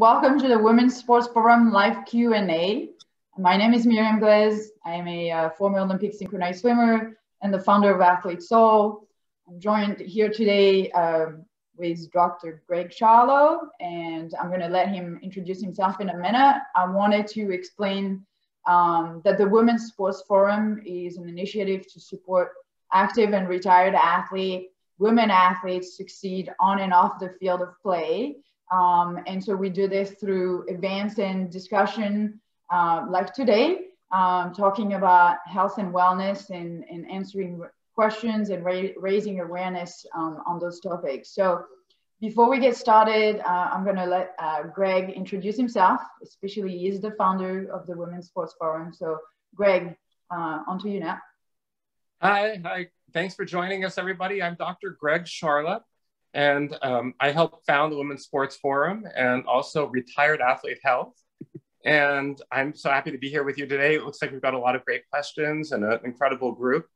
Welcome to the Women's Sports Forum live Q&A. My name is Myriam Glez. I am a former Olympic synchronized swimmer and the founder of Athlete Soul. I'm joined here today with Dr. Greg Charlop, and I'm going to let him introduce himself in a minute. I wanted to explain that the Women's Sports Forum is an initiative to support active and retired women athletes succeed on and off the field of play. And so we do this through events and discussion like today, talking about health and wellness and answering questions and raising awareness on those topics. So before we get started, I'm going to let Greg introduce himself, especially he is the founder of the Women's Sports Forum. So Greg, on to you now. Hi. Thanks for joining us, everybody. I'm Dr. Greg Charlop, and I help found the Women's Sports Forum and also Retired Athlete Health. And I'm so happy to be here with you today. It looks like we've got a lot of great questions and an incredible group.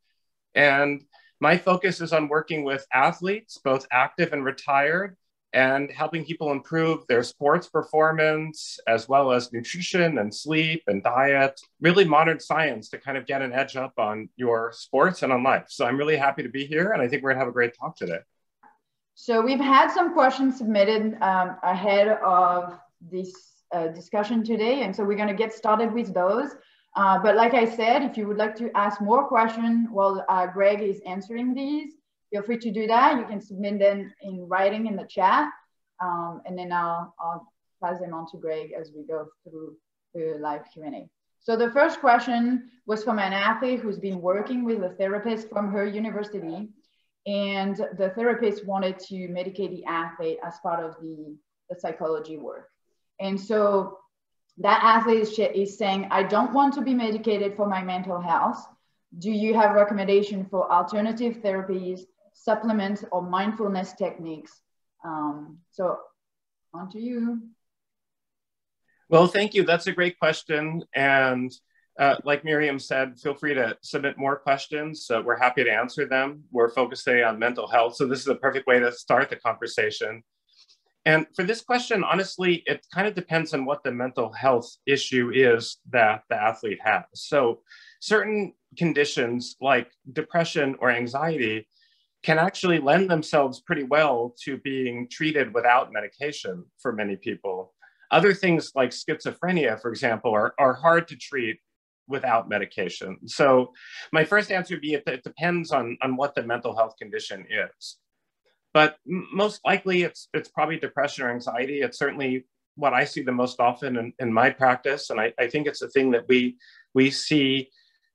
And my focus is on working with athletes, both active and retired, and helping people improve their sports performance, as well as nutrition and sleep and diet, really modern science to kind of get an edge up on your sports and on life. So I'm really happy to be here, and I think we're gonna have a great talk today. So we've had some questions submitted ahead of this discussion today, and so we're gonna get started with those. But like I said, if you would like to ask more questions while Greg is answering these, feel free to do that. You can submit them in writing in the chat, and then I'll pass them on to Greg as we go through the live Q&A. So the first question was from an athlete who's been working with a therapist from her university, and the therapist wanted to medicate the athlete as part of the psychology work. And so that athlete is saying, I don't want to be medicated for my mental health. Do you have recommendation for alternative therapies, supplements, or mindfulness techniques? So on to you. Well, thank you. That's a great question. And like Myriam said, feel free to submit more questions. We're happy to answer them. We're focused today on mental health. So this is a perfect way to start the conversation. And for this question, honestly, it kind of depends on what the mental health issue is that the athlete has. So certain conditions like depression or anxiety can actually lend themselves pretty well to being treated without medication for many people. Other things like schizophrenia, for example, are hard to treat without medication. So my first answer would be it depends on what the mental health condition is. But most likely it's probably depression or anxiety. It's certainly what I see the most often in my practice. And I think it's a thing that we see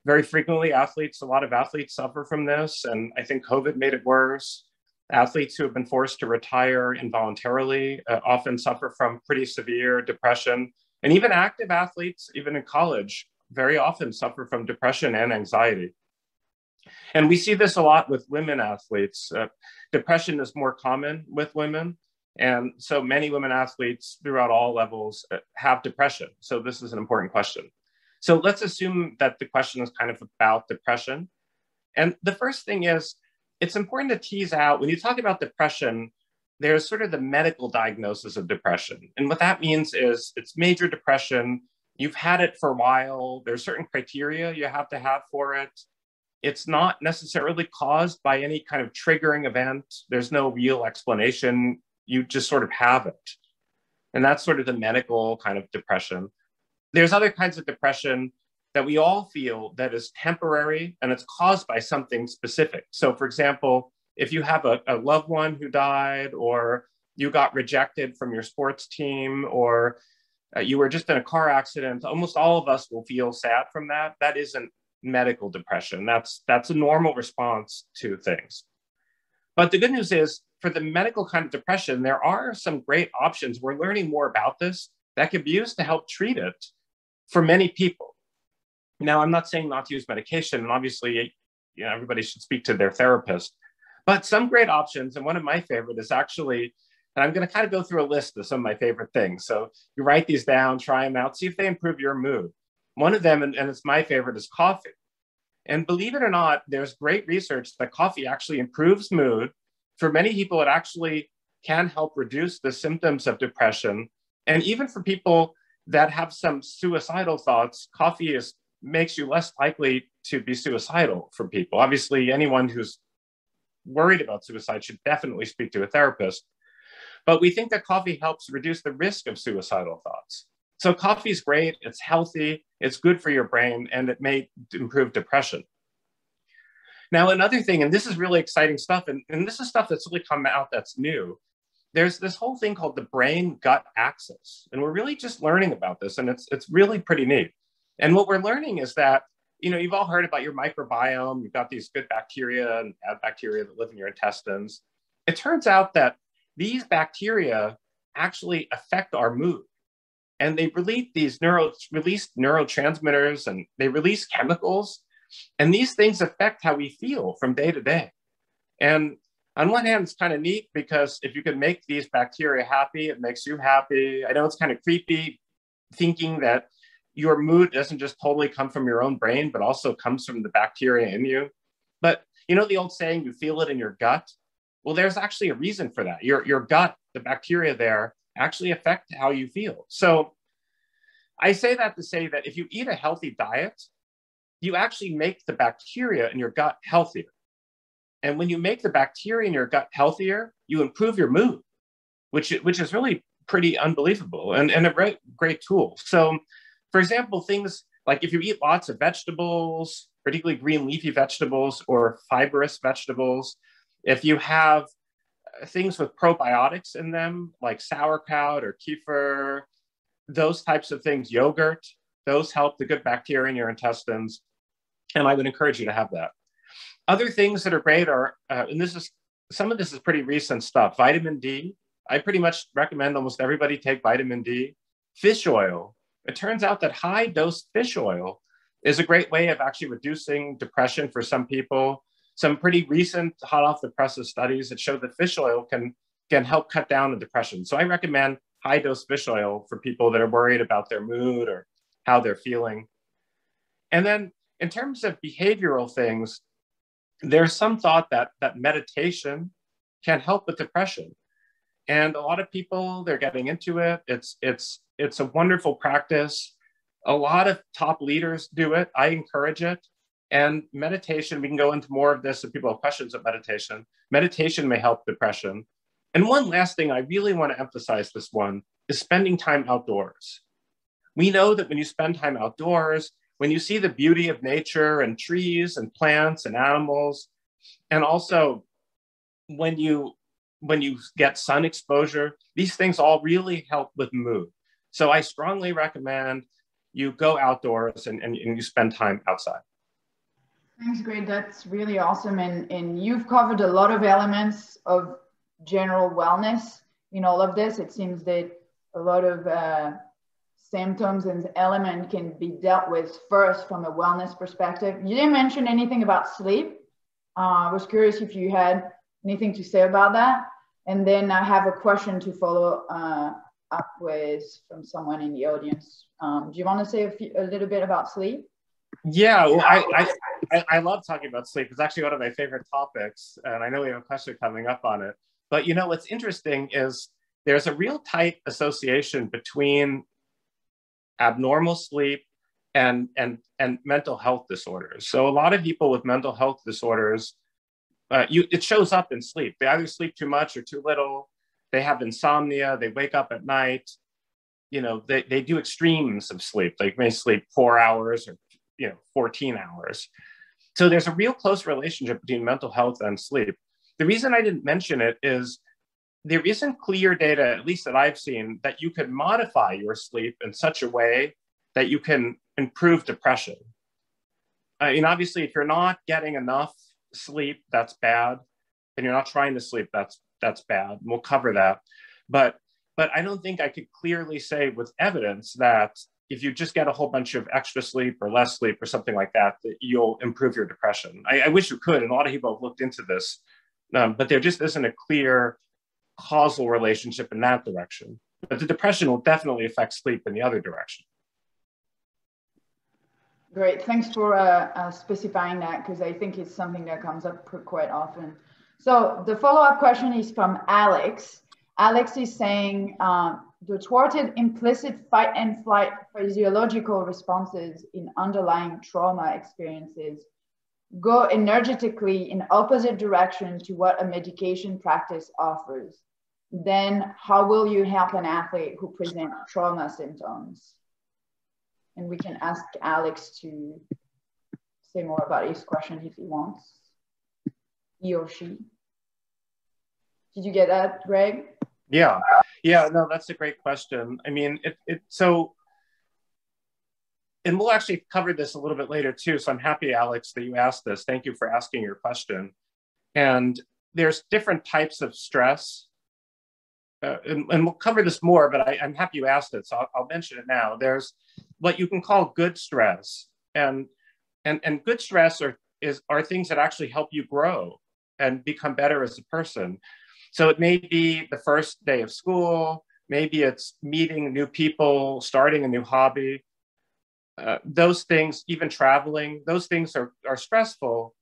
very frequently. A lot of athletes suffer from this. And I think COVID made it worse. Athletes who have been forced to retire involuntarily often suffer from pretty severe depression. And even active athletes, even in college, very often suffer from depression and anxiety. And we see this a lot with women athletes. Depression is more common with women. And so many women athletes throughout all levels have depression. So this is an important question. So let's assume that the question is kind of about depression. And the first thing is, it's important to tease out, when you talk about depression, there's sort of the medical diagnosis of depression. And what that means is it's major depression. You've had it for a while. There's certain criteria you have to have for it. It's not necessarily caused by any kind of triggering event. There's no real explanation. You just sort of have it. And that's sort of the medical kind of depression. There's other kinds of depression that we all feel that is temporary and it's caused by something specific. So for example, if you have a loved one who died, or you got rejected from your sports team, or you were just in a car accident, almost all of us will feel sad from that. That isn't medical depression. That's a normal response to things. But the good news is, for the medical kind of depression, there are some great options. We're learning more about this that can be used to help treat it for many people. Now, I'm not saying not to use medication, and obviously, everybody should speak to their therapist. But some great options, and one of my favorite is actually, and I'm going to kind of go through a list of some of my favorite things. So you write these down, try them out, see if they improve your mood. One of them, and it's my favorite, is coffee. And believe it or not, there's great research that coffee actually improves mood. For many people, it actually can help reduce the symptoms of depression And even for people that have some suicidal thoughts, coffee makes you less likely to be suicidal for people. Obviously, anyone who's worried about suicide should definitely speak to a therapist. But we think that coffee helps reduce the risk of suicidal thoughts. So coffee is great, it's healthy, it's good for your brain, and it may improve depression. Now, another thing, and this is really exciting stuff, and this is stuff that's really come out that's new. There's this whole thing called the brain-gut axis, and we're really just learning about this, and it's really pretty neat. And what we're learning is that, you know, you've all heard about your microbiome. You've got these good bacteria and bad bacteria that live in your intestines. It turns out that these bacteria actually affect our mood. And they release neurotransmitters, and they release chemicals. And these things affect how we feel from day to day. And on one hand, it's kind of neat because if you can make these bacteria happy, it makes you happy. I know it's kind of creepy thinking that your mood doesn't just totally come from your own brain, but also comes from the bacteria in you. But you know the old saying, you feel it in your gut? Well, there's actually a reason for that. Your gut, the bacteria there, actually affect how you feel. So I say that to say that if you eat a healthy diet, you actually make the bacteria in your gut healthier. And when you make the bacteria in your gut healthier, you improve your mood, which is really pretty unbelievable and a great tool. So, for example, things like if you eat lots of vegetables, particularly green leafy vegetables or fibrous vegetables, if you have things with probiotics in them, like sauerkraut or kefir, those types of things, yogurt, those help the good bacteria in your intestines. And I would encourage you to have that. Other things that are great are, and some of this is pretty recent stuff, vitamin D. I pretty much recommend almost everybody take vitamin D. Fish oil. It turns out that high dose fish oil is a great way of actually reducing depression for some people. Some pretty recent hot off the presses studies that show that fish oil can help cut down on depression. So I recommend high dose fish oil for people that are worried about their mood or how they're feeling. And then in terms of behavioral things, there's some thought that meditation can help with depression. And a lot of people, they're getting into it. It's a wonderful practice. A lot of top leaders do it. I encourage it. And meditation, we can go into more of this if people have questions of meditation. Meditation may help depression. And one last thing, I really want to emphasize this one, is spending time outdoors. We know that when you spend time outdoors, when you see the beauty of nature and trees and plants and animals, and also when you get sun exposure, these things all really help with mood. So I strongly recommend you go outdoors and you spend time outside. Thanks, great. That's really awesome. And you've covered a lot of elements of general wellness in all of this. It seems that a lot of symptoms and element can be dealt with first from a wellness perspective. You didn't mention anything about sleep. I was curious if you had anything to say about that. And then I have a question to follow up with from someone in the audience. Do you want to say a little bit about sleep? Yeah, well, I love talking about sleep. It's actually one of my favorite topics. And I know we have a question coming up on it. But you know, what's interesting is there's a real tight association between abnormal sleep and mental health disorders. So a lot of people with mental health disorders, it shows up in sleep. They either sleep too much or too little. They have insomnia. They wake up at night. You know, they do extremes of sleep. They may sleep 4 hours or 14 hours. So there's a real close relationship between mental health and sleep. The reason I didn't mention it is there isn't clear data, at least that I've seen, that you can modify your sleep in such a way that you can improve depression. Obviously, if you're not getting enough sleep, that's bad. And you're not trying to sleep, that's bad. We'll cover that. But I don't think I could clearly say with evidence that if you just get a whole bunch of extra sleep or less sleep or something like that, that you'll improve your depression. I wish you could, and a lot of people have looked into this, but there just isn't a clear causal relationship in that direction. But the depression will definitely affect sleep in the other direction. Great, thanks for specifying that, because I think it's something that comes up quite often. So the follow-up question is from Alex. Alex is saying, the thwarted implicit fight and flight physiological responses in underlying trauma experiences go energetically in opposite direction to what a medication practice offers, then how will you help an athlete who presents trauma symptoms? And we can ask Alex to say more about his question if he wants, he or she. Did you get that, Greg? Yeah, no, that's a great question. I mean, and we'll actually cover this a little bit later too. So I'm happy, Alex, that you asked this. Thank you for asking your question. And there's different types of stress. And we'll cover this more, but I'm happy you asked it. So I'll mention it now. There's what you can call good stress. And good stress are things that actually help you grow and become better as a person. So it may be the first day of school, maybe it's meeting new people, starting a new hobby. Those things, even traveling, those things are stressful,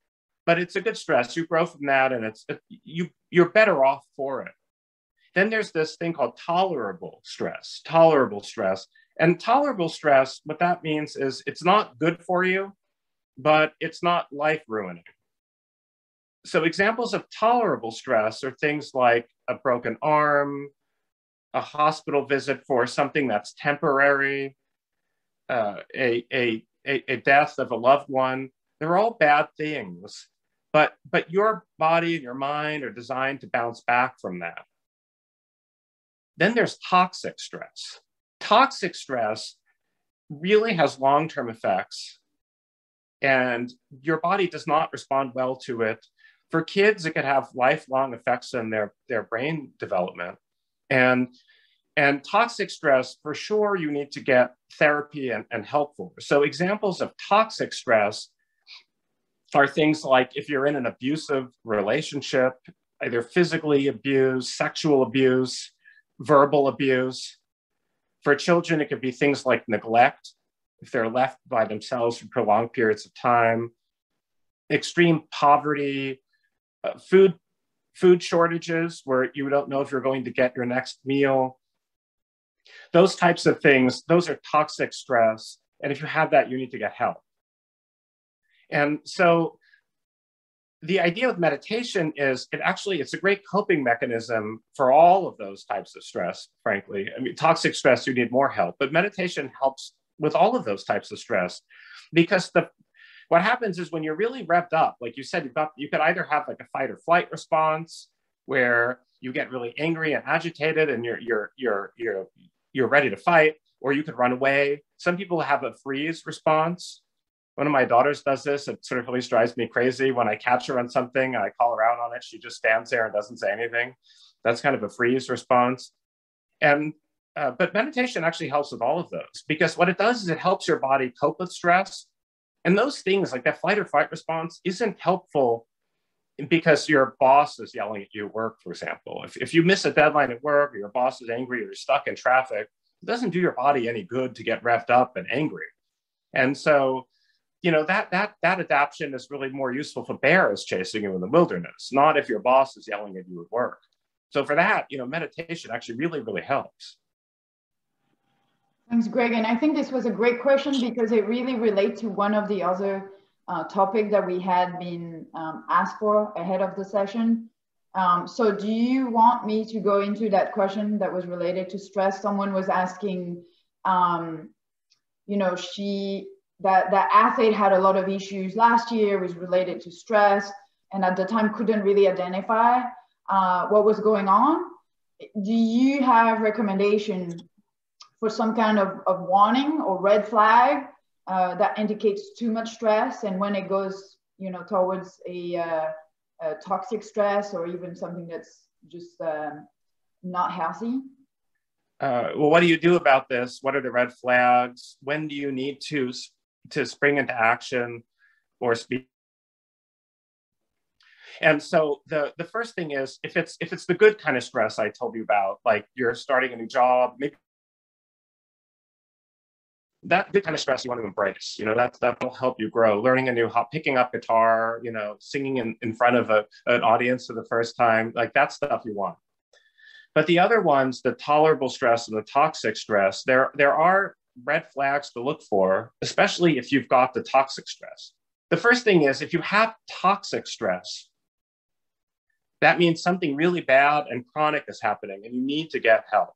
but it's a good stress. You grow from that, and you're better off for it. Then there's this thing called tolerable stress. And tolerable stress, what that means is it's not good for you, but it's not life-ruining. So examples of tolerable stress are things like a broken arm, a hospital visit for something that's temporary, a death of a loved one. They're all bad things, but your body and your mind are designed to bounce back from that. Then there's toxic stress. Toxic stress really has long-term effects, and your body does not respond well to it. For kids, it could have lifelong effects on their brain development. And toxic stress, for sure, you need to get therapy and help for. So examples of toxic stress are things like if you're in an abusive relationship, either physically abused, sexual abuse, verbal abuse. For children, it could be things like neglect, if they're left by themselves for prolonged periods of time, extreme poverty, food shortages where you don't know if you're going to get your next meal. Those types of things, those are toxic stress. And if you have that, you need to get help. And so the idea with meditation is it's a great coping mechanism for all of those types of stress, frankly. I mean, toxic stress, you need more help, but meditation helps with all of those types of stress, because what happens is when you're really revved up, like you said, you could either have like a fight or flight response where you get really angry and agitated and you're ready to fight, or you could run away. Some people have a freeze response. One of my daughters does this. It sort of always drives me crazy when I catch her on something and I call her out on it. She just stands there and doesn't say anything. That's kind of a freeze response. But meditation actually helps with all of those, because what it does is it helps your body cope with stress. And those things like that flight or fight response isn't helpful because your boss is yelling at you at work, for example. If you miss a deadline at work, or your boss is angry, or you're stuck in traffic, it doesn't do your body any good to get revved up and angry. And so, that adaptation is really more useful for bears chasing you in the wilderness, not if your boss is yelling at you at work. So for that, meditation actually really, really helps. Thanks, Greg. And I think this was a great question because it really relates to one of the other topics that we had been asked for ahead of the session. So do you want me to go into that question that was related to stress? Someone was asking, that athlete had a lot of issues last year, was related to stress, and at the time couldn't really identify what was going on. Do you have recommendation for some kind of warning or red flag that indicates too much stress, and when it goes, towards a toxic stress or even something that's just not healthy? Well, what do you do about this? What are the red flags? When do you need to spring into action or speak? And so the first thing is, if it's the good kind of stress I told you about, like you're starting a new job, maybe that good kind of stress you want to embrace, that will help you grow. Learning a new picking up guitar, singing in front of an audience for the first time, like that stuff you want. But the other ones, the tolerable stress and the toxic stress, there are red flags to look for, especially if you've got the toxic stress. The first thing is, if you have toxic stress, that means something really bad and chronic is happening and you need to get help.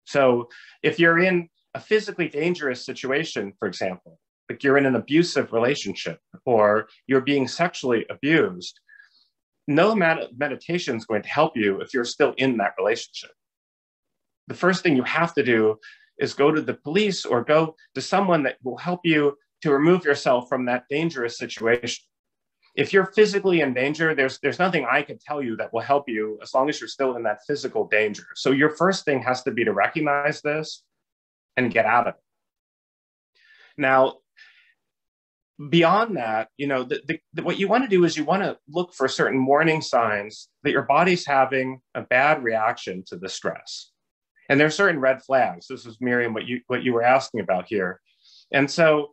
So if you're in a physically dangerous situation, for example, like you're in an abusive relationship or you're being sexually abused, no amount of meditation is going to help you if you're still in that relationship. The first thing you have to do is go to the police or go to someone that will help you to remove yourself from that dangerous situation. If you're physically in danger, there's nothing I can tell you that will help you as long as you're still in that physical danger. So your first thing has to be to recognize this and get out of it. Now, beyond that, what you want to do is you want to look for certain warning signs that your body's having a bad reaction to the stress. And there are certain red flags. This is, Myriam, what you were asking about here. And so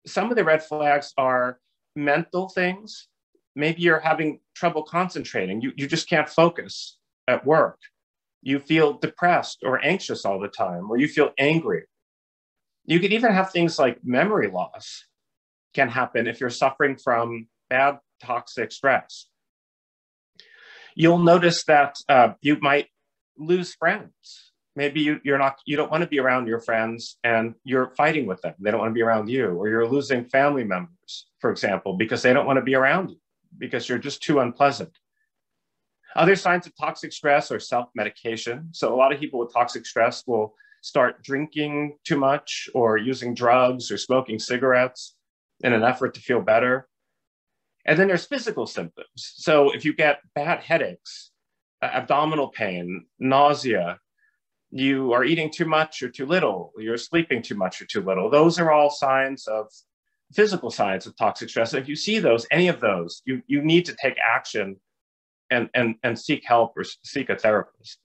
some of the red flags are mental things. Maybe you're having trouble concentrating. You just can't focus at work. You feel depressed or anxious all the time, or you feel angry. You could even have things like memory loss can happen if you're suffering from bad toxic stress. You'll notice that you might lose friends. Maybe you don't want to be around your friends and you're fighting with them. They don't want to be around you, or you're losing family members, for example, because they don't want to be around you because you're just too unpleasant. Other signs of toxic stress are self-medication. So a lot of people with toxic stress will start drinking too much or using drugs or smoking cigarettes in an effort to feel better. And then there's physical symptoms. So if you get bad headaches, abdominal pain, nausea, you are eating too much or too little, you're sleeping too much or too little, those are all signs of physical signs of toxic stress. If you see those, any of those, you need to take action and seek help or seek a therapist.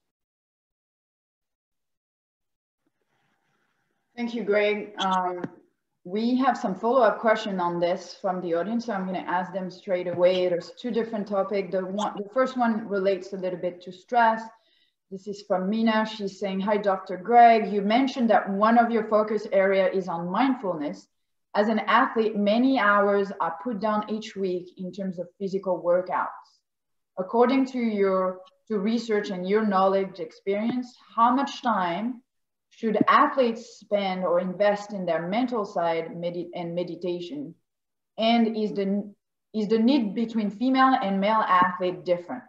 Thank you, Greg. We have some follow-up question on this from the audience, so I'm going to ask them straight away. There's two different topics. The first one relates a little bit to stress. This is from Mina. She's saying, hi, Dr. Greg. You mentioned that one of your focus area is on mindfulness. As an athlete, many hours are put down each week in terms of physical workouts. According to research and your knowledge experience, how much time should athletes spend or invest in their mental side and meditation? And is the need between female and male athlete different?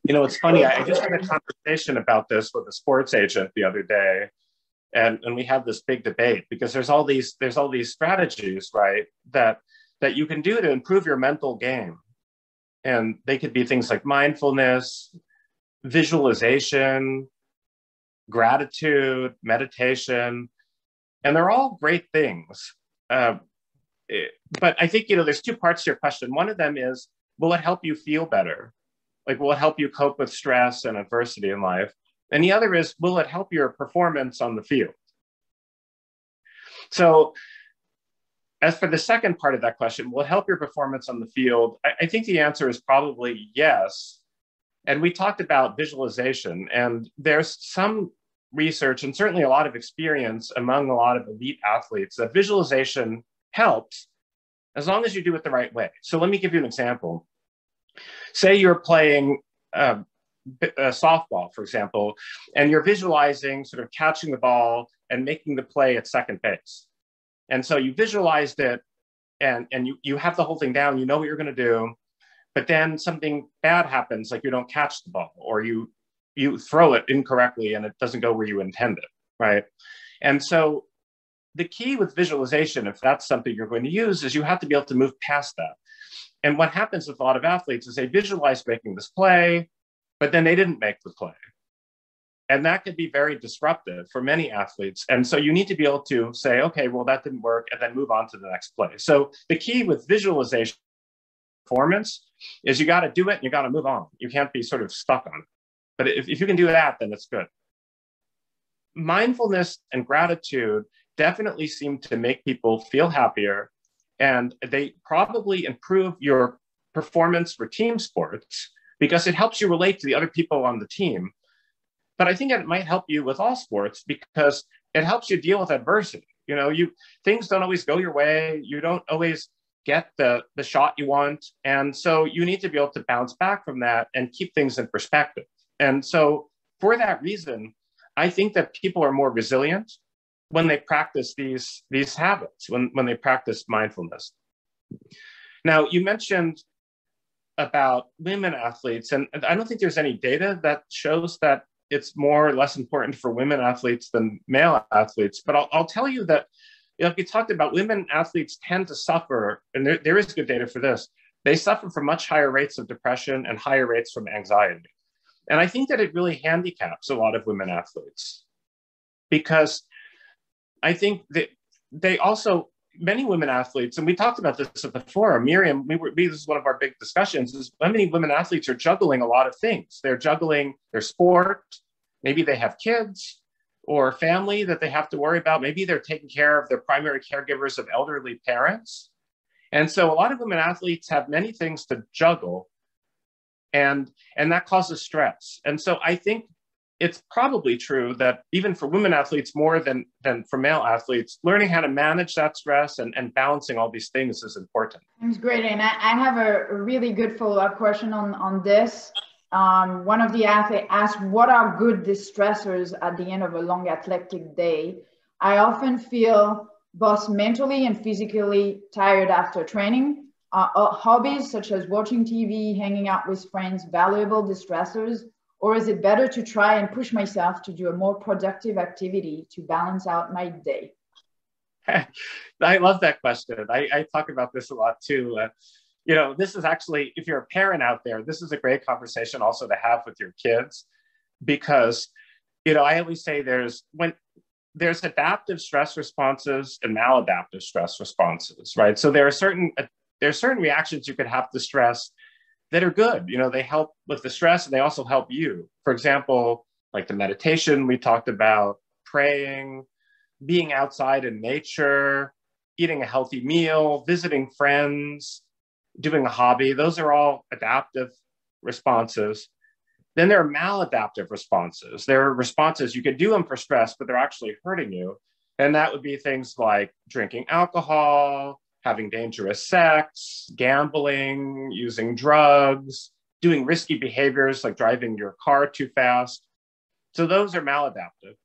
It's funny, I just had a conversation about this with a sports agent the other day, and we had this big debate because there's all these strategies, right, that you can do to improve your mental game. And they could be things like mindfulness, visualization, gratitude, meditation, and they're all great things. But I think, there's two parts to your question. One of them is, will it help you feel better? Like, will it help you cope with stress and adversity in life? And the other is, will it help your performance on the field? So as for the second part of that question, will it help your performance on the field? I think the answer is probably yes. And we talked about visualization, and there's some research and certainly a lot of experience among a lot of elite athletes that visualization helps as long as you do it the right way. So let me give you an example. Say you're playing softball, for example, and you're visualizing sort of catching the ball and making the play at second base. And so you visualized it and you have the whole thing down, you know what you're going to do, but then something bad happens, like you don't catch the ball or you throw it incorrectly and it doesn't go where you intended, right? And so the key with visualization, if that's something you're going to use, is you have to be able to move past that. And what happens with a lot of athletes is they visualize making this play, but then they didn't make the play. And that could be very disruptive for many athletes. And so you need to be able to say, okay, well, that didn't work, and then move on to the next play. So the key with visualization performance is you got to do it and you got to move on. You can't be sort of stuck on it. But if you can do that, then it's good. Mindfulness and gratitude definitely seem to make people feel happier, and they probably improve your performance for team sports because it helps you relate to the other people on the team. But I think it might help you with all sports because it helps you deal with adversity. Things don't always go your way. You don't always get the shot you want. And so you need to be able to bounce back from that and keep things in perspective. And so for that reason, I think that people are more resilient when they practice these habits, when they practice mindfulness. Now, you mentioned about women athletes, and I don't think there's any data that shows that it's more or less important for women athletes than male athletes. But I'll tell you that, if you talked about women athletes tend to suffer, and there is good data for this, they suffer from much higher rates of depression and higher rates from anxiety. And I think that it really handicaps a lot of women athletes because I think that they also, many women athletes, and we talked about this at the forum, Myriam, this is one of our big discussions, is many women athletes are juggling a lot of things. They're juggling their sport, maybe they have kids or family that they have to worry about. Maybe they're taking care of their primary caregivers of elderly parents. And so a lot of women athletes have many things to juggle, and that causes stress. And so I think it's probably true that even for women athletes more than for male athletes, learning how to manage that stress and balancing all these things is important. That's great. And I have a really good follow-up question on this. One of the athletes asked, what are good distressors at the end of a long athletic day? I often feel both mentally and physically tired after training. Hobbies such as watching TV, hanging out with friends, valuable distressors, or is it better to try and push myself to do a more productive activity to balance out my day? I love that question. I talk about this a lot too. This is actually, if you're a parent out there, this is a great conversation also to have with your kids, because, I always say there's adaptive stress responses and maladaptive stress responses, right? So there are certain reactions you could have to stress that are good. They help with the stress and they also help you. For example, like the meditation we talked about, praying, being outside in nature, eating a healthy meal, visiting friends, doing a hobby. Those are all adaptive responses. Then there are maladaptive responses. There are responses, you could do them for stress, but they're actually hurting you. And that would be things like drinking alcohol, having dangerous sex, gambling, using drugs, doing risky behaviors like driving your car too fast. So those are maladaptive.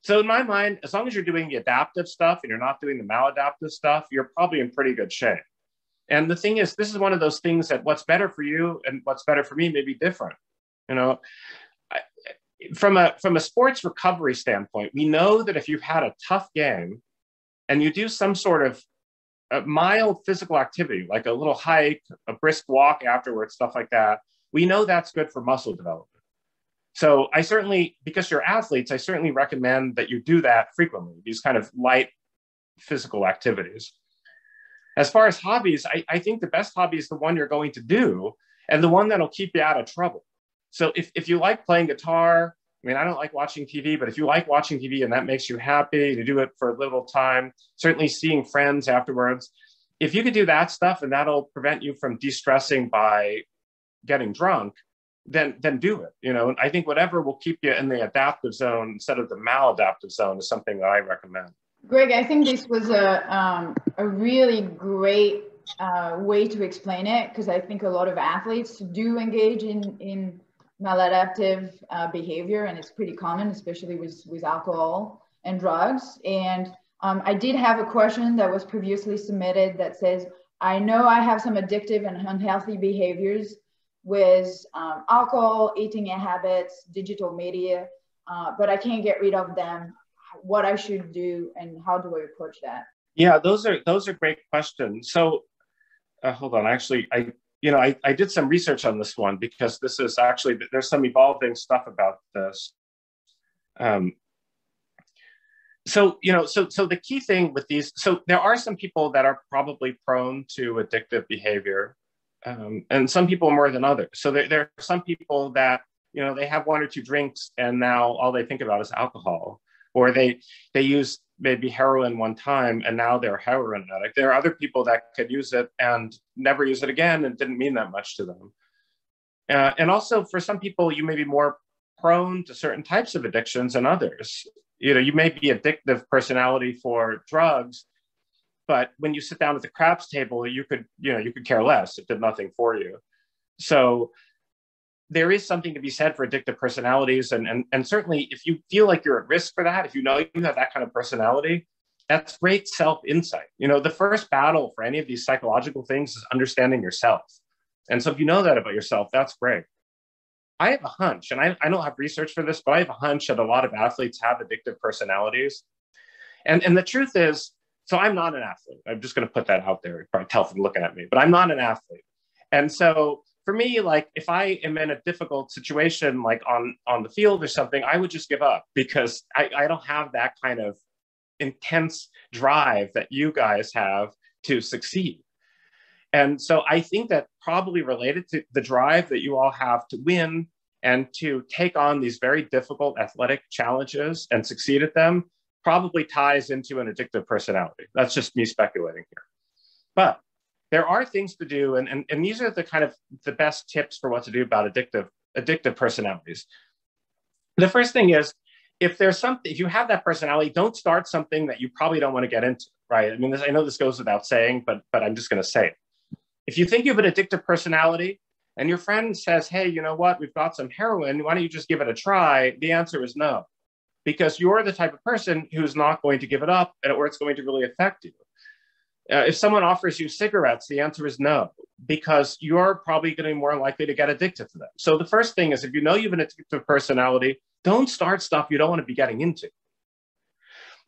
So in my mind, as long as you're doing the adaptive stuff and you're not doing the maladaptive stuff, you're probably in pretty good shape. And the thing is, this is one of those things that what's better for you and what's better for me may be different. From a sports recovery standpoint, we know that if you've had a tough game and you do some sort of a mild physical activity, like a little hike, a brisk walk afterwards, stuff like that, we know that's good for muscle development. So I certainly, because you're athletes, I certainly recommend that you do that frequently, these kind of light physical activities. As far as hobbies, I think the best hobby is the one you're going to do and the one that'll keep you out of trouble. So if you like playing guitar, I don't like watching TV, but if you like watching TV and that makes you happy to do it for a little time, certainly seeing friends afterwards, if you could do that stuff and that'll prevent you from de-stressing by getting drunk, then do it. And I think whatever will keep you in the adaptive zone instead of the maladaptive zone is something that I recommend. Greg, I think this was a really great way to explain it, because I think a lot of athletes do engage in maladaptive behavior, and it's pretty common, especially with alcohol and drugs. And I did have a question that was previously submitted that says, I know I have some addictive and unhealthy behaviors with alcohol, eating habits, digital media, but I can't get rid of them. What I should do and how do I approach that? Yeah, those are great questions. So hold on, actually, I did some research on this one because this is actually, there's some evolving stuff about this. So the key thing with these, so there are some people that are probably prone to addictive behavior, and some people more than others. So there are some people that, they have one or two drinks and now all they think about is alcohol, or they use maybe heroin one time and now they're a heroin addict. There are other people that could use it and never use it again and didn't mean that much to them. And also for some people, you may be more prone to certain types of addictions than others. You know, you may be addictive personality for drugs, but when you sit down at the craps table, you could care less. It did nothing for you. So there is something to be said for addictive personalities. And certainly if you feel like you're at risk for that, if you know you have that kind of personality, that's great self-insight. You know, the first battle for any of these psychological things is understanding yourself. And so if you know that about yourself, that's great. I have a hunch, and I don't have research for this, but I have a hunch that a lot of athletes have addictive personalities. And the truth is, so I'm not an athlete. I'm just going to put that out there. You probably tell from looking at me, but I'm not an athlete. And so for me, like if I am in a difficult situation, like on the field or something, I would just give up because I don't have that kind of intense drive that you guys have to succeed. And so I think that probably related to the drive that you all have to win and to take on these very difficult athletic challenges and succeed at them probably ties into an addictive personality. That's just me speculating here. But there are things to do, and these are the kind of the best tips for what to do about addictive personalities. The first thing is, if you have that personality, don't start something that you probably don't want to get into, right? I mean, I know this goes without saying, but I'm just going to say it. If you think you have an addictive personality and your friend says, hey, you know what, we've got some heroin, why don't you just give it a try? The answer is no, because you're the type of person who's not going to give it up or it's going to really affect you. If someone offers you cigarettes, the answer is no, because you're probably going to be more likely to get addicted to them. So the first thing is, if you know you have an addictive personality, don't start stuff you don't want to be getting into.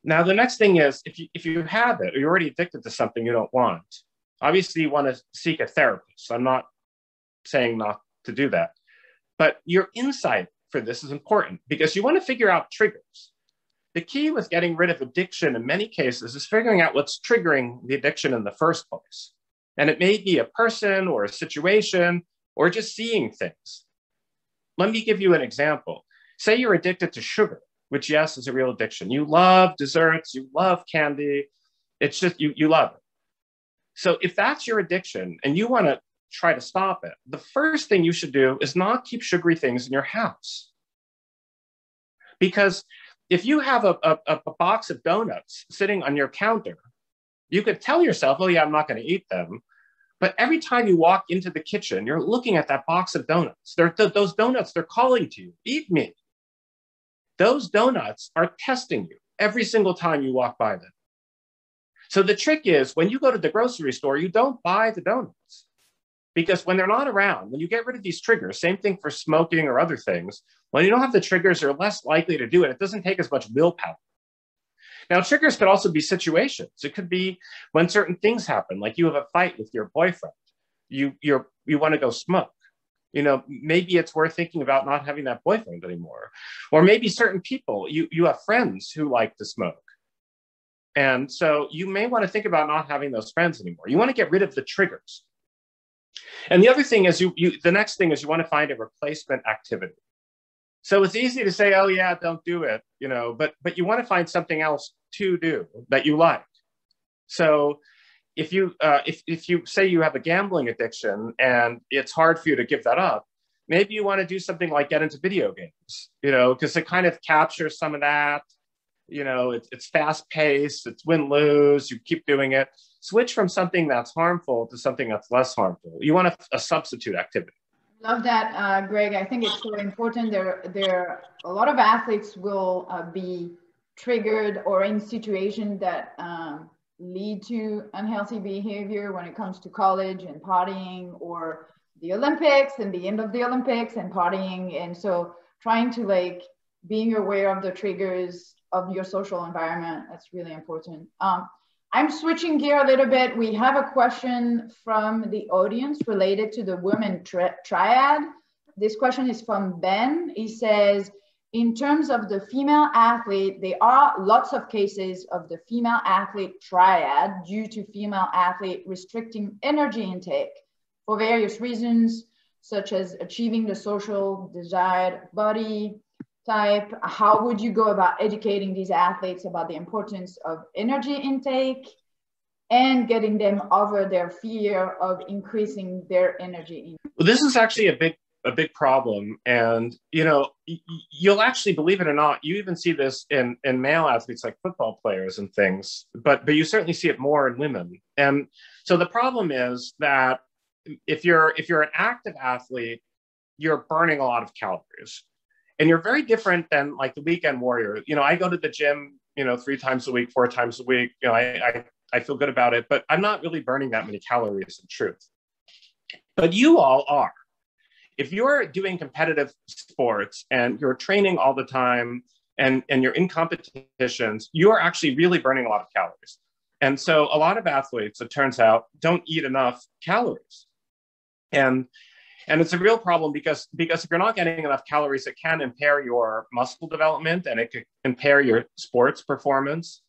Now, the next thing is, if you have it or you're already addicted to something you don't want, obviously you want to seek a therapist. I'm not saying not to do that, but your insight for this is important because you want to figure out triggers. The key with getting rid of addiction in many cases is figuring out what's triggering the addiction in the first place. And it may be a person or a situation or just seeing things. Let me give you an example. Say you're addicted to sugar, which, yes, is a real addiction. You love desserts, you love candy. It's just, you love it. So if that's your addiction and you want to try to stop it, the first thing you should do is not keep sugary things in your house. Because if you have a box of donuts sitting on your counter, you could tell yourself, oh yeah, I'm not going to eat them. But every time you walk into the kitchen, you're looking at that box of donuts. Those donuts, they're calling to you, eat me. Those donuts are testing you every single time you walk by them. So the trick is, when you go to the grocery store, you don't buy the donuts. Because when they're not around, when you get rid of these triggers, same thing for smoking or other things, when you don't have the triggers, you're less likely to do it. It doesn't take as much willpower. Now, triggers could also be situations. It could be when certain things happen, like you have a fight with your boyfriend. You want to go smoke. You know, maybe it's worth thinking about not having that boyfriend anymore. Or maybe certain people, you have friends who like to smoke. And so you may want to think about not having those friends anymore. You want to get rid of the triggers. And the other thing is, the next thing is you want to find a replacement activity. So it's easy to say, oh yeah, don't do it, you know, but you want to find something else to do that you like. So if you say you have a gambling addiction and it's hard for you to give that up, maybe you want to do something like get into video games, you know, because it kind of captures some of that. You know, it's fast paced, it's win-lose, you keep doing it. Switch from something that's harmful to something that's less harmful. You want a substitute activity. Love that, Greg. I think it's so important. There a lot of athletes will be triggered or in situations that lead to unhealthy behavior when it comes to college and partying, or the Olympics and the end of the Olympics and partying. And so trying to, like, being aware of the triggers of your social environment, that's really important. I'm switching gear a little bit. We have a question from the audience related to the women triad. This question is from Ben. He says, in terms of the female athlete, there are lots of cases of the female athlete triad due to female athlete restricting energy intake for various reasons, such as achieving the social desired body type. How would you go about educating these athletes about the importance of energy intake and getting them over their fear of increasing their energy intake? Well, this is actually a a big problem. And, you know, you'll actually, believe it or not, you even see this in male athletes like football players and things, but you certainly see it more in women. And so the problem is that if you're an active athlete, you're burning a lot of calories. And you're very different than like the weekend warrior. You know, I go to the gym, you know, 3 times a week, 4 times a week. You know, I feel good about it, but I'm not really burning that many calories in truth. But you all are. If you're doing competitive sports and you're training all the time and you're in competitions, you are actually really burning a lot of calories. And so a lot of athletes, it turns out, don't eat enough calories. And it's a real problem because if you're not getting enough calories, it can impair your muscle development and it could impair your sports performance.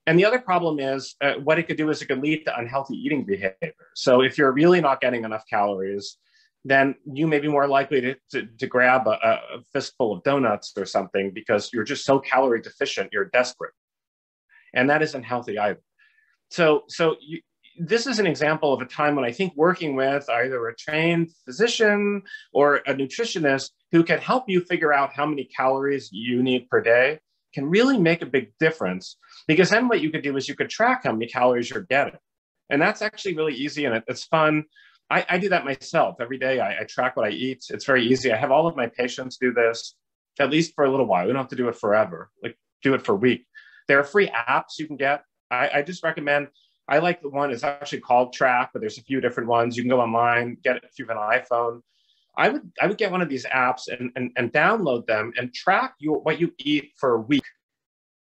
And the other problem is what it could do is it could lead to unhealthy eating behavior. So if you're really not getting enough calories, then you may be more likely to grab a fistful of donuts or something because you're just so calorie deficient, you're desperate. And that isn't healthy either. So this is an example of a time when I think working with either a trained physician or a nutritionist who can help you figure out how many calories you need per day can really make a big difference. Because then what you could do is you could track how many calories you're getting. And that's actually really easy and it's fun. I do that myself every day. I track what I eat. It's very easy. I have all of my patients do this, at least for a little while. We don't have to do it forever, like do it for a week. There are free apps you can get. I just recommend, I like the one, it's actually called Track, but there's a few different ones. You can go online, get it if you have an iPhone. I would get one of these apps and download them and track what you eat for a week.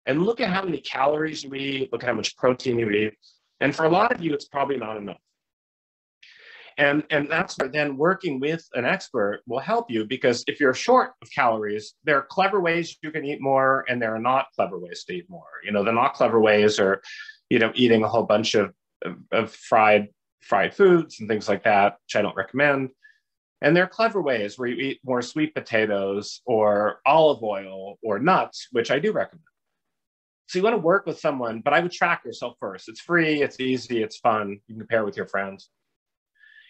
And look at how many calories you eat, look at how much protein you eat. And for a lot of you, it's probably not enough. And that's where then working with an expert will help you, because if you're short of calories, there are clever ways you can eat more and there are not clever ways to eat more. You know, the not clever ways are, you know, eating a whole bunch of fried foods and things like that, which I don't recommend. And there are clever ways where you eat more sweet potatoes or olive oil or nuts, which I do recommend. So you want to work with someone, but I would track yourself first. It's free, it's easy, it's fun. You can compare with your friends.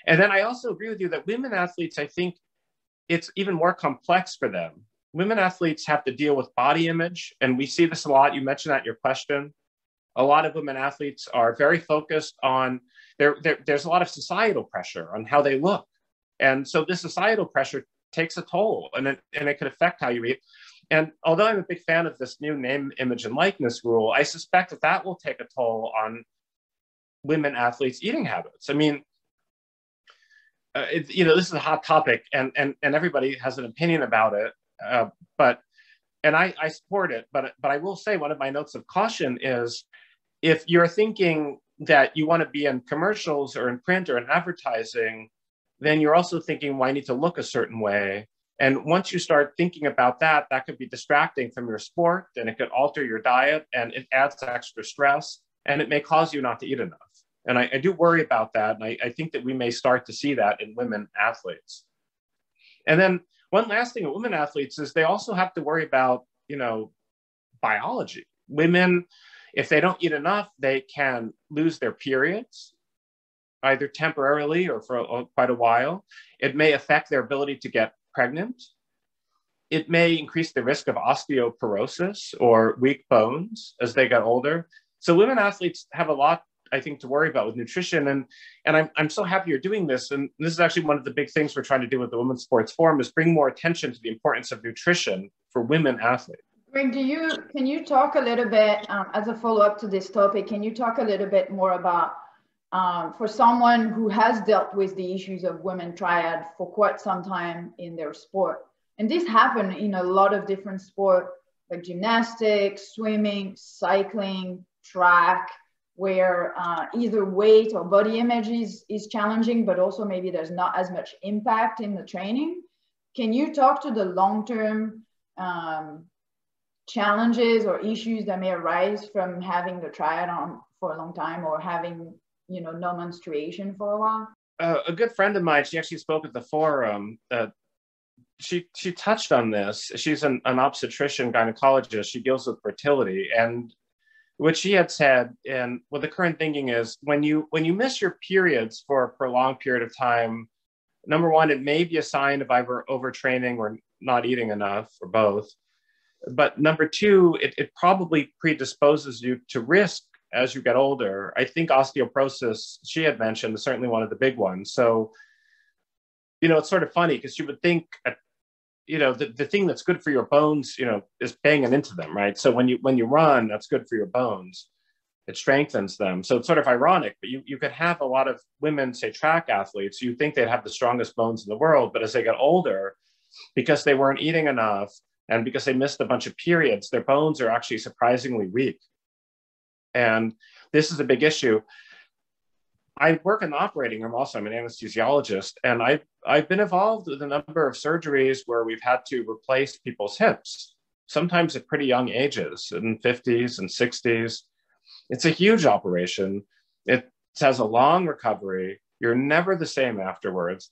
And then I also agree with you that women athletes, I think it's even more complex for them. Women athletes have to deal with body image, and we see this a lot. You mentioned that in your question. A lot of women athletes are very focused on, there's a lot of societal pressure on how they look. And so this societal pressure takes a toll, and it could affect how you eat. And although I'm a big fan of this new name, image, and likeness rule, I suspect that will take a toll on women athletes' eating habits. I mean, you know, this is a hot topic, and everybody has an opinion about it. But I support it. But I will say one of my notes of caution is, if you're thinking that you want to be in commercials or in print or in advertising, then you're also thinking, well, I need to look a certain way. And once you start thinking about that, that could be distracting from your sport, and it could alter your diet, and it adds extra stress, and it may cause you not to eat enough. And I do worry about that. And I think that we may start to see that in women athletes. And then one last thing with women athletes is they also have to worry about, you know, biology. Women, if they don't eat enough, they can lose their periods, either temporarily or for quite a while. It may affect their ability to get pregnant. It may increase the risk of osteoporosis or weak bones as they get older. So women athletes have a lot, I think, to worry about with nutrition. And I'm so happy you're doing this. And this is actually one of the big things we're trying to do with the Women's Sports Forum, is bring more attention to the importance of nutrition for women athletes. Greg, can you talk a little bit, as a follow-up to this topic, can you talk a little bit more about, for someone who has dealt with the issues of women triad for quite some time in their sport, and this happened in a lot of different sports like gymnastics, swimming, cycling, track, where either weight or body image is challenging, but also maybe there's not as much impact in the training. Can you talk to the long-term challenges or issues that may arise from having the triad on for a long time, or having, you know, no menstruation for a while? A good friend of mine, she actually spoke at the forum. She touched on this. She's an obstetrician gynecologist. She deals with fertility, and what she had said, and what the current thinking is, when you miss your periods for a prolonged period of time, Number one, it may be a sign of either overtraining or not eating enough, or both. But number two, it probably predisposes you to risk as you get older. I think osteoporosis, she had mentioned, is certainly one of the big ones. So, it's sort of funny because you would think, the thing that's good for your bones, is banging into them, right? So when you run, that's good for your bones. It strengthens them. So it's sort of ironic, but you could have a lot of women, say track athletes, you think they'd have the strongest bones in the world, but as they get older, because they weren't eating enough and because they missed a bunch of periods, their bones are actually surprisingly weak. And this is a big issue. I work in the operating room also. I'm an anesthesiologist, and I've been involved with a number of surgeries where we've had to replace people's hips, sometimes at pretty young ages, in 50s and 60s. It's a huge operation. It has a long recovery. You're never the same afterwards.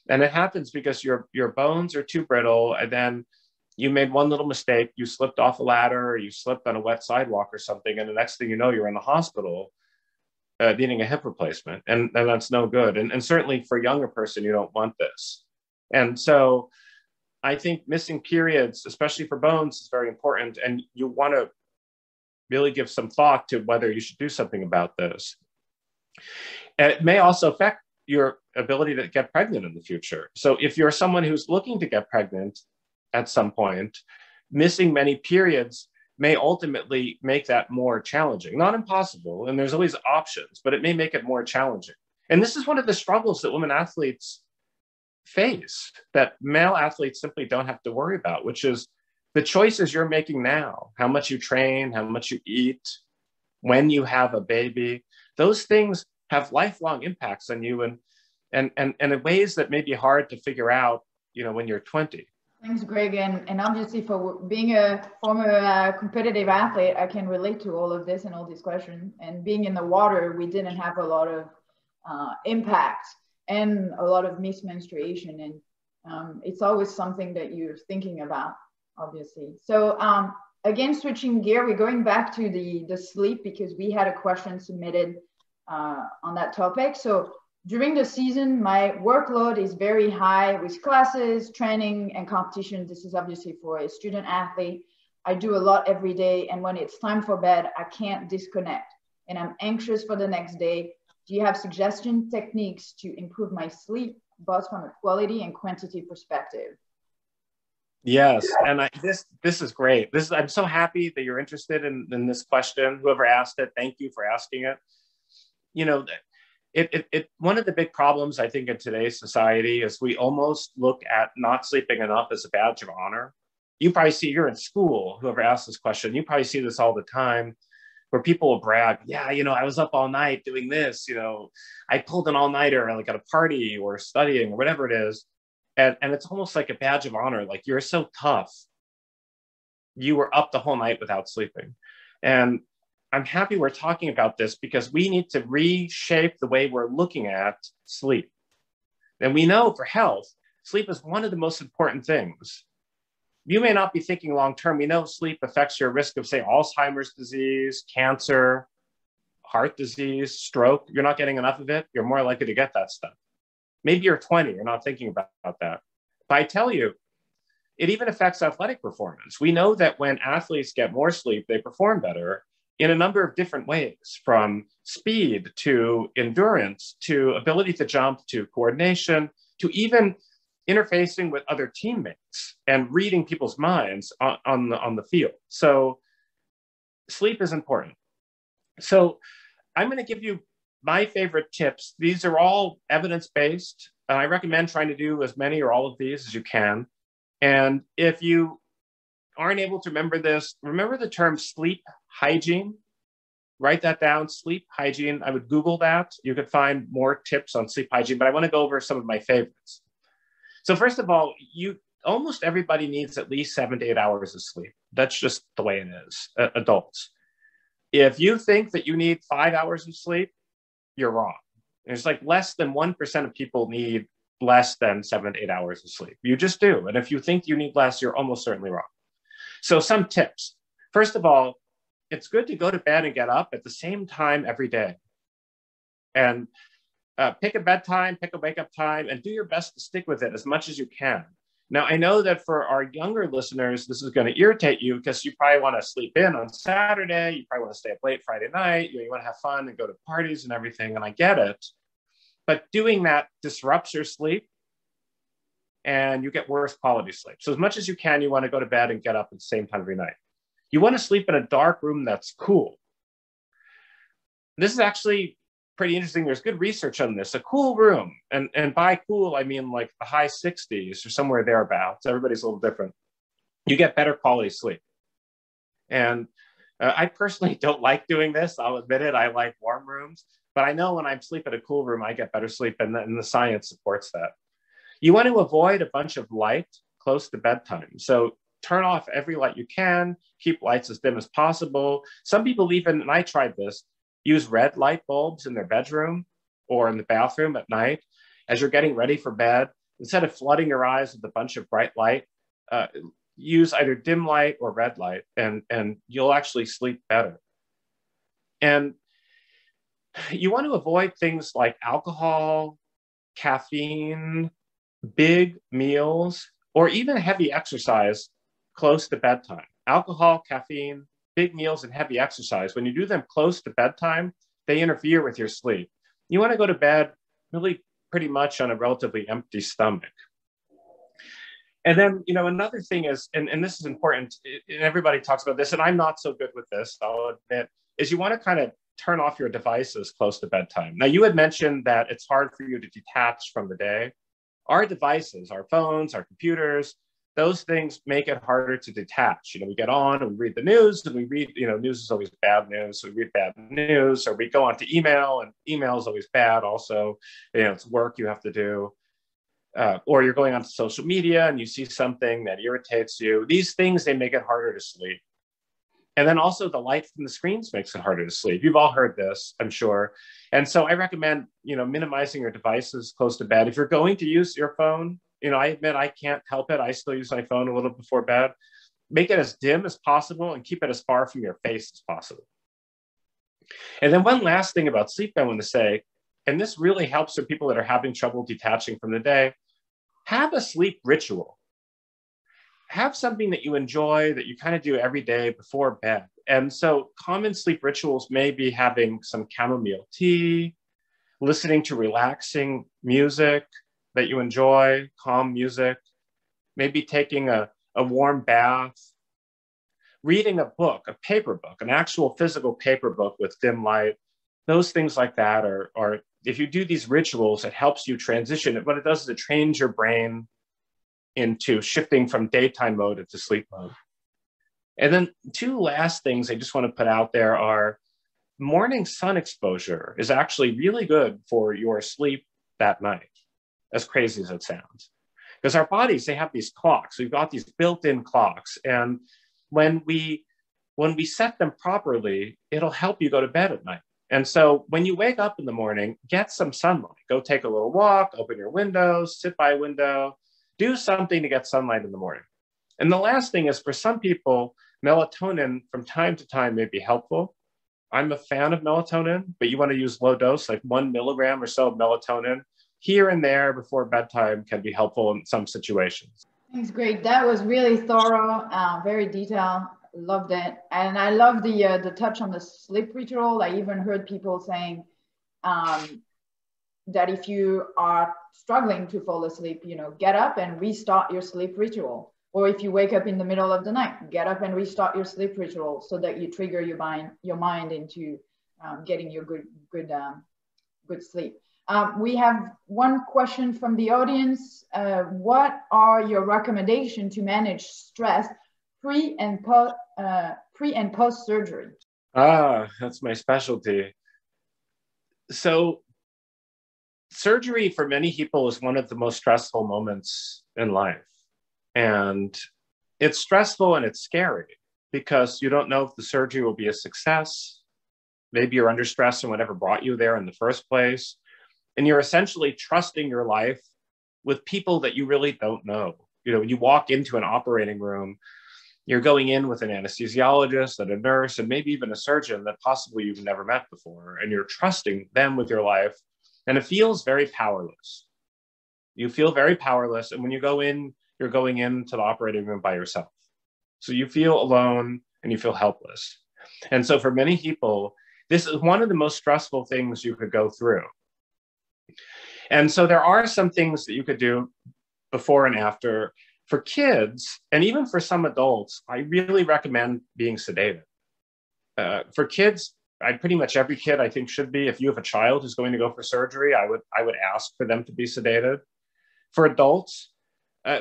And it happens because your bones are too brittle, and then you made one little mistake, you slipped off a ladder, or you slipped on a wet sidewalk or something, and the next thing you know, you're in the hospital needing a hip replacement, and that's no good. And certainly for a younger person, you don't want this. And so I think missing periods, especially for bones, is very important, and you want to really give some thought to whether you should do something about this. And it may also affect your ability to get pregnant in the future. So if you're someone who's looking to get pregnant at some point, missing many periods may ultimately make that more challenging. Not impossible, and there's always options, but it may make it more challenging. And this is one of the struggles that women athletes face that male athletes simply don't have to worry about, which is the choices you're making now, how much you train, how much you eat, when you have a baby. Those things have lifelong impacts on you, and in ways that may be hard to figure out, when you're 20. Thanks, Greg. And obviously, for being a former competitive athlete, I can relate to all of this and all these questions. And being in the water, we didn't have a lot of impact and a lot of mismenstruation. And it's always something that you're thinking about, obviously. So again, switching gear, we're going back to the sleep because we had a question submitted on that topic. So during the season, my workload is very high with classes, training, and competition. This is obviously for a student athlete. I do a lot every day. And when it's time for bed, I can't disconnect. And I'm anxious for the next day. Do you have suggestion techniques to improve my sleep, both from a quality and quantity perspective? Yes, and this is great. I'm so happy that you're interested in this question. Whoever asked it, thank you for asking it. One of the big problems I think in today's society is we almost look at not sleeping enough as a badge of honor. You probably see, you're in school, whoever asked this question, you probably see this all the time where people will brag, yeah, I was up all night doing this, I pulled an all-nighter like at a party or studying or whatever it is. And it's almost like a badge of honor. Like, you're so tough. You were up the whole night without sleeping. And I'm happy we're talking about this because we need to reshape the way we're looking at sleep. And we know for health, sleep is one of the most important things. You may not be thinking long-term. We know sleep affects your risk of, say, Alzheimer's disease, cancer, heart disease, stroke. You're not getting enough of it, you're more likely to get that stuff. Maybe you're 20, you're not thinking about that. But I tell you, it even affects athletic performance. We know that when athletes get more sleep, they perform better in a number of different ways, from speed to endurance, to ability to jump, to coordination, to even interfacing with other teammates and reading people's minds on the field. So sleep is important. So I'm going to give you my favorite tips. These are all evidence-based. I recommend trying to do as many or all of these as you can. And if you aren't able to remember this, remember the term sleep hygiene. Write that down, sleep hygiene. I would Google that. You could find more tips on sleep hygiene, but I want to go over some of my favorites. So first of all, almost everybody needs at least 7 to 8 hours of sleep. That's just the way it is, adults. If you think that you need 5 hours of sleep, you're wrong. There's like less than 1% of people need less than 7 to 8 hours of sleep. You just do. And if you think you need less, you're almost certainly wrong. So some tips. First of all, it's good to go to bed and get up at the same time every day. And pick a bedtime, pick a wake-up time, and do your best to stick with it as much as you can. Now, I know that for our younger listeners, this is going to irritate you because you probably want to sleep in on Saturday. You probably want to stay up late Friday night. You want to have fun and go to parties and everything, and I get it. But doing that disrupts your sleep, and you get worse quality sleep. So as much as you can, you want to go to bed and get up at the same time every night. You want to sleep in a dark room that's cool. This is actually pretty interesting. There's good research on this. A cool room, and by cool, I mean like the high 60s or somewhere thereabouts. Everybody's a little different. You get better quality sleep. And I personally don't like doing this. I'll admit it. I like warm rooms. But I know when I sleep in a cool room, I get better sleep, and the science supports that. You want to avoid a bunch of light close to bedtime. So turn off every light you can, keep lights as dim as possible. Some people even, and I tried this, use red light bulbs in their bedroom or in the bathroom at night. As you're getting ready for bed, instead of flooding your eyes with a bunch of bright light, use either dim light or red light, and you'll actually sleep better. And you want to avoid things like alcohol, caffeine, big meals, or even heavy exercise close to bedtime. Alcohol, caffeine, big meals, and heavy exercise, when you do them close to bedtime, they interfere with your sleep. You want to go to bed really pretty much on a relatively empty stomach. And then, another thing is, and this is important, and everybody talks about this, and I'm not so good with this, I'll admit, is you want to kind of turn off your devices close to bedtime. Now, you had mentioned that it's hard for you to detach from the day. Our devices, our phones, our computers, those things make it harder to detach. We get on and we read the news, and we read, news is always bad news. So we read bad news, or we go on to email, and email is always bad also. It's work you have to do. Or you're going onto social media and you see something that irritates you. These things, they make it harder to sleep. And then also the light from the screens makes it harder to sleep. You've all heard this, I'm sure. And so I recommend, minimizing your devices close to bed. If you're going to use your phone, I admit I can't help it. I still use my phone a little before bed. Make it as dim as possible and keep it as far from your face as possible. And then one last thing about sleep I want to say, and this really helps for people that are having trouble detaching from the day, have a sleep ritual. Have something that you enjoy that you kind of do every day before bed. And so common sleep rituals may be having some chamomile tea, listening to relaxing music that you enjoy, calm music, maybe taking a warm bath, reading a book, a paper book, an actual physical paper book with dim light. Those things like that are if you do these rituals, it helps you transition. What it does is it trains your brain into shifting from daytime mode into sleep mode. And then two last things I just want to put out there are morning sun exposure is actually really good for your sleep that night, as crazy as it sounds. Because our bodies, they have these clocks. We've got these built-in clocks. And when we set them properly, it'll help you go to bed at night. And so when you wake up in the morning, get some sunlight. Go take a little walk, open your windows, sit by a window, do something to get sunlight in the morning. And the last thing is, for some people, melatonin from time to time may be helpful. I'm a fan of melatonin, but you want to use low dose, like 1 milligram or so of melatonin here and there before bedtime can be helpful in some situations. Thanks, great. That was really thorough, very detailed. Loved it. And I love the touch on the sleep ritual. I even heard people saying that if you are struggling to fall asleep, get up and restart your sleep ritual. Or if you wake up in the middle of the night, get up and restart your sleep ritual so that you trigger your mind into getting your good sleep. We have one question from the audience. What are your recommendations to manage stress pre and post surgery? That's my specialty. So surgery for many people is one of the most stressful moments in life. And it's stressful and it's scary because you don't know if the surgery will be a success. Maybe you're under stress and whatever brought you there in the first place. And you're essentially trusting your life with people that you really don't know. When you walk into an operating room, you're going in with an anesthesiologist and a nurse and maybe even a surgeon that possibly you've never met before. And you're trusting them with your life. And it feels very powerless. You feel very powerless. And when you go in, you're going into the operating room by yourself. So you feel alone and you feel helpless. And so for many people, this is one of the most stressful things you could go through. And so there are some things that you could do before and after. For kids, and even for some adults, I really recommend being sedated. For kids, pretty much every kid I think should be. If you have a child who's going to go for surgery, I would ask for them to be sedated. For adults,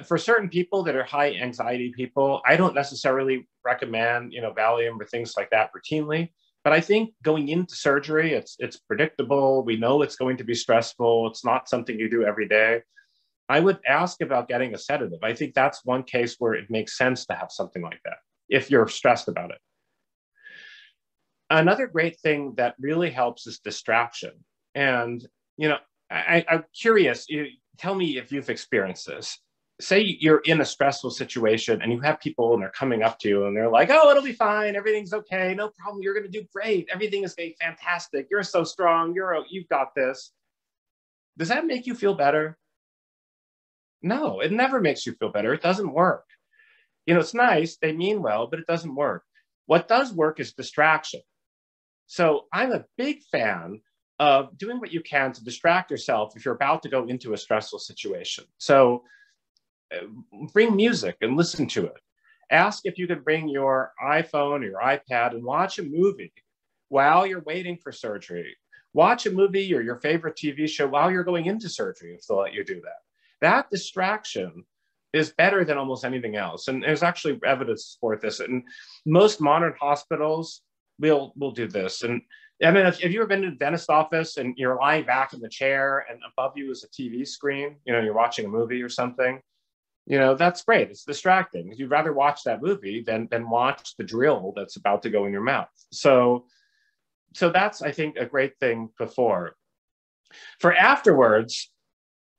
for certain people that are high anxiety people, I don't necessarily recommend, Valium or things like that routinely. But I think going into surgery, it's predictable. We know it's going to be stressful. It's not something you do every day. I would ask about getting a sedative. I think that's one case where it makes sense to have something like that if you're stressed about it. Another great thing that really helps is distraction. And, I'm curious, tell me if you've experienced this. Say you're in a stressful situation and you have people and they're coming up to you and they're like, oh, it'll be fine. Everything's okay. No problem. You're going to do great. Everything is going to be fantastic. You're so strong. You've got this. Does that make you feel better? No, it never makes you feel better. It doesn't work. It's nice. They mean well, but it doesn't work. What does work is distraction. So I'm a big fan of doing what you can to distract yourself if you're about to go into a stressful situation. So bring music and listen to it. Ask if you could bring your iPhone or your iPad and watch a movie while you're waiting for surgery. Watch a movie or your favorite TV show while you're going into surgery if they'll let you do that. That distraction is better than almost anything else. And there's actually evidence to support this. And most modern hospitals will do this. And I mean, if you've ever been to the dentist office and you're lying back in the chair and above you is a TV screen, you're watching a movie or something, that's great. It's distracting. You'd rather watch that movie than watch the drill that's about to go in your mouth. So that's, I think, a great thing before. For afterwards,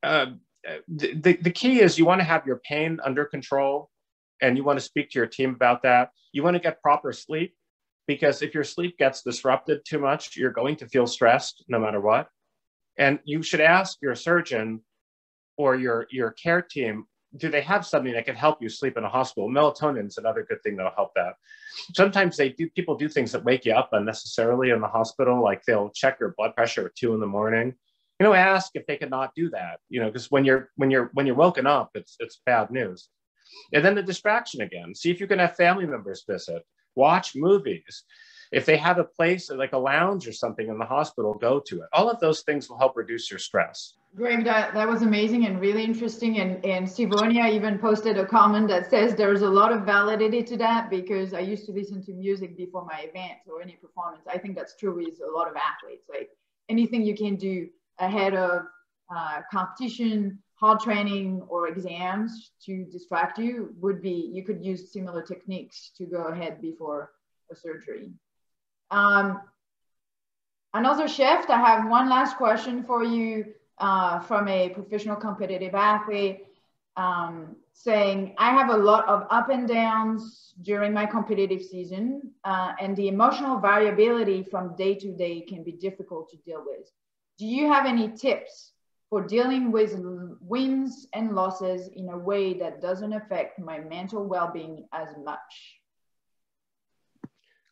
the key is you want to have your pain under control and you want to speak to your team about that. You want to get proper sleep, because if your sleep gets disrupted too much, you're going to feel stressed no matter what. And you should ask your surgeon or your care team, do they have something that can help you sleep in a hospital? Melatonin is another good thing that'll help that. Sometimes people do things that wake you up unnecessarily in the hospital, like they'll check your blood pressure at 2 a.m. Ask if they could not do that, because when you're woken up, it's bad news. And then the distraction again. See if you can have family members visit, watch movies. If they have a place like a lounge or something in the hospital, go to it. All of those things will help reduce your stress. Greg, that was amazing and really interesting. And Sivonia even posted a comment that says there's a lot of validity to that, because I used to listen to music before my event or any performance. I think that's true with a lot of athletes. Like anything you can do ahead of competition, hard training, or exams to distract you you could use similar techniques to go ahead before a surgery. Another shift, I have one last question for you from a professional competitive athlete saying, I have a lot of up and downs during my competitive season, and the emotional variability from day to day can be difficult to deal with. Do you have any tips for dealing with wins and losses in a way that doesn't affect my mental well-being as much?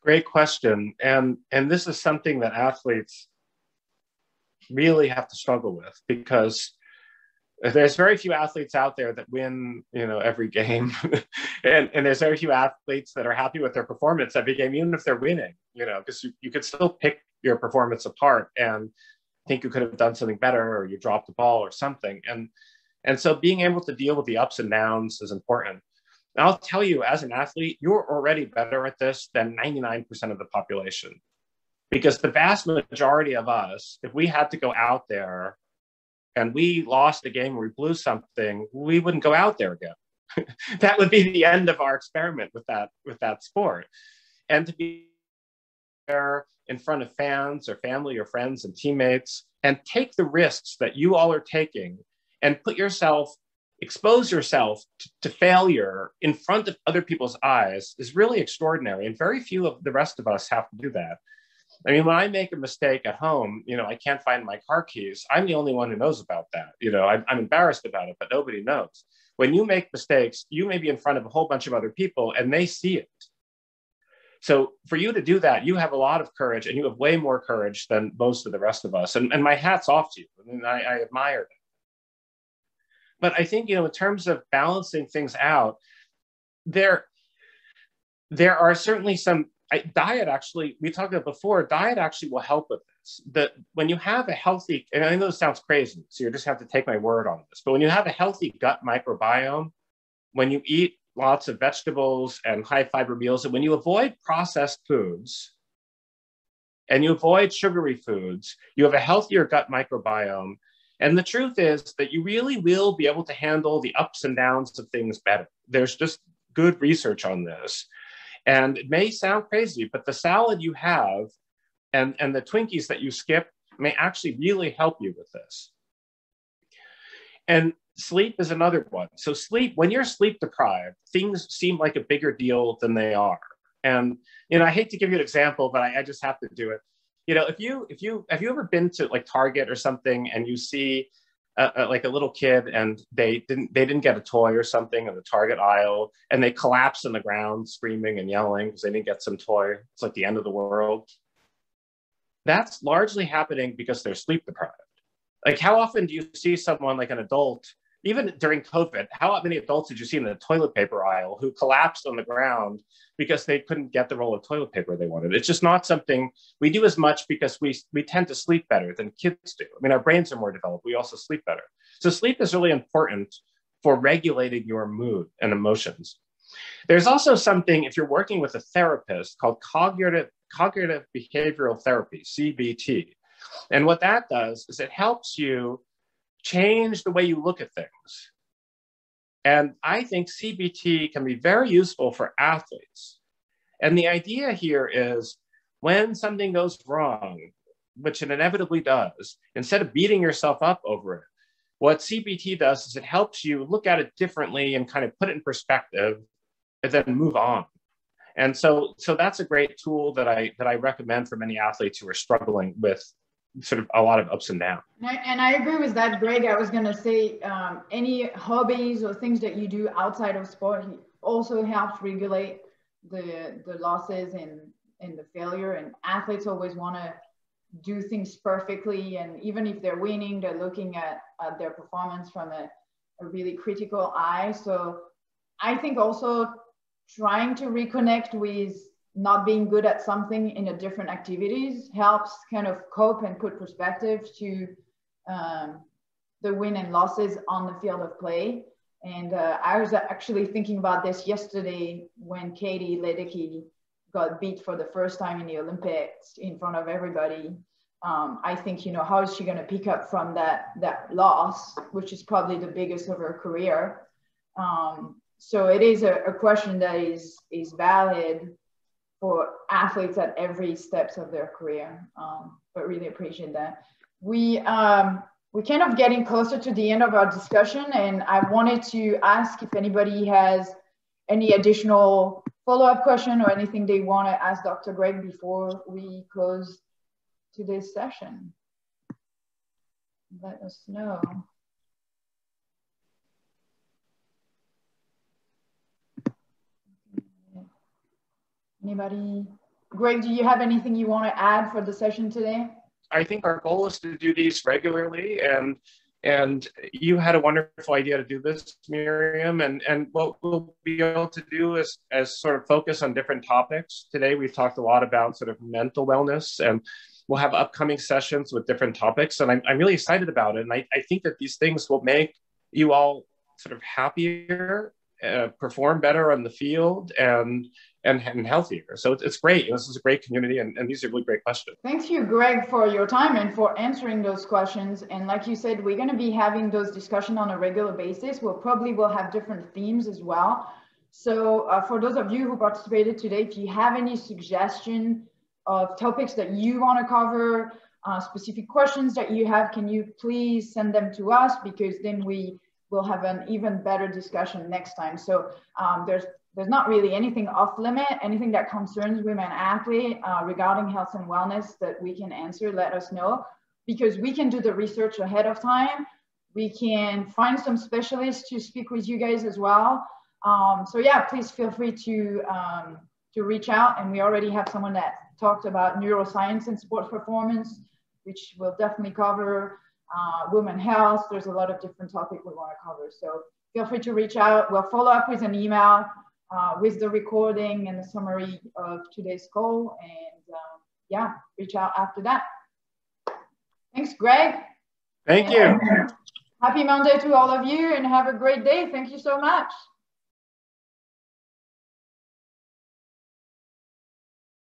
Great question. And this is something that athletes really have to struggle with, because there's very few athletes out there that win, every game. and there's very few athletes that are happy with their performance every game, even if they're winning, because you could still pick your performance apart and think you could have done something better, or you dropped the ball or something. And so being able to deal with the ups and downs is important. And I'll tell you, as an athlete, you're already better at this than 99% of the population, because the vast majority of us, if we had to go out there and we lost a game or we blew something, we wouldn't go out there again. That would be the end of our experiment with that sport. And to be there in front of fans or family or friends and teammates and take the risks that you all are taking and expose yourself to failure in front of other people's eyes is really extraordinary. And very few of the rest of us have to do that. I mean, when I make a mistake at home, I can't find my car keys. I'm the only one who knows about that. I'm embarrassed about it, but nobody knows. When you make mistakes, you may be in front of a whole bunch of other people and they see it. So for you to do that, you have a lot of courage, and you have way more courage than most of the rest of us. And my hat's off to you. I mean, I admire it. But I think, in terms of balancing things out, there are certainly some diet. Actually, we talked about before, diet actually will help with this. That when you have a healthy, and I know this sounds crazy, so you just have to take my word on this, but when you have a healthy gut microbiome, when you eat lots of vegetables and high fiber meals, and when you avoid processed foods and you avoid sugary foods, you have a healthier gut microbiome. And the truth is that you really will be able to handle the ups and downs of things better. There's just good research on this. And it may sound crazy, but the salad you have and the Twinkies that you skip may actually really help you with this. And sleep is another one. So sleep, when you're sleep deprived, things seem like a bigger deal than they are. And, I hate to give you an example, but I just have to do it. Have you ever been to like Target or something and you see like a little kid and they didn't get a toy or something in the Target aisle, and they collapse on the ground screaming and yelling because they didn't get some toy? It's like the end of the world. That's largely happening because they're sleep deprived. Like, how often do you see someone, like an adult, even during COVID, how many adults did you see in the toilet paper aisle who collapsed on the ground because they couldn't get the roll of toilet paper they wanted? It's just not something we do as much because we tend to sleep better than kids do. I mean, our brains are more developed. We also sleep better. So sleep is really important for regulating your mood and emotions. There's also something, if you're working with a therapist, called cognitive behavioral therapy, CBT. And what that does is it helps you change the way you look at things. And I think CBT can be very useful for athletes. And the idea here is, when something goes wrong, which it inevitably does, instead of beating yourself up over it, what CBT does is it helps you look at it differently and kind of put it in perspective and then move on. And so that's a great tool that I recommend for many athletes who are struggling with sort of a lot of ups and downs. And I agree with that, Greg. I was going to say any hobbies or things that you do outside of sport also helps regulate the losses and the failure. And athletes always want to do things perfectly. And even if they're winning, they're looking at their performance from a really critical eye. So I think also trying to reconnect with not being good at something in a different activities helps kind of cope and put perspective to the win and losses on the field of play. And I was actually thinking about this yesterday when Katie Ledecky got beat for the first time in the Olympics in front of everybody. I think, how is she going to pick up from that loss, which is probably the biggest of her career? So it is a question that is valid for athletes at every steps of their career, but really appreciate that. We're kind of getting closer to the end of our discussion, and I wanted to ask if anybody has any additional follow-up question or anything they want to ask Dr. Greg before we close today's session. Let us know. Anybody? Greg, do you have anything you want to add for the session today? I think our goal is to do these regularly, and you had a wonderful idea to do this, Myriam, and what we'll be able to do is sort of focus on different topics. Today we've talked a lot about sort of mental wellness, and we'll have upcoming sessions with different topics, and I'm really excited about it. And I think that these things will make you all sort of happier, perform better on the field, and healthier. So it's great. This is a great community, and these are really great questions. Thank you, Greg, for your time and for answering those questions. And like you said, we're going to be having those discussions on a regular basis. We'll have different themes as well. So for those of you who participated today, if you have any suggestion of topics that you want to cover, specific questions that you have, can you please send them to us, because then we will have an even better discussion next time. So there's there's not really anything off limit, anything that concerns women athletes regarding health and wellness that we can answer, let us know, because we can do the research ahead of time. We can find some specialists to speak with you guys as well. So yeah, please feel free to reach out. And we already have someone that talked about neuroscience and sports performance, which will definitely cover women health. There's a lot of different topics we want to cover. So feel free to reach out. We'll follow up with an email with the recording and the summary of today's call. And yeah, reach out after that. Thanks, Greg. Thank you. Happy Monday to all of you and have a great day. Thank you so much.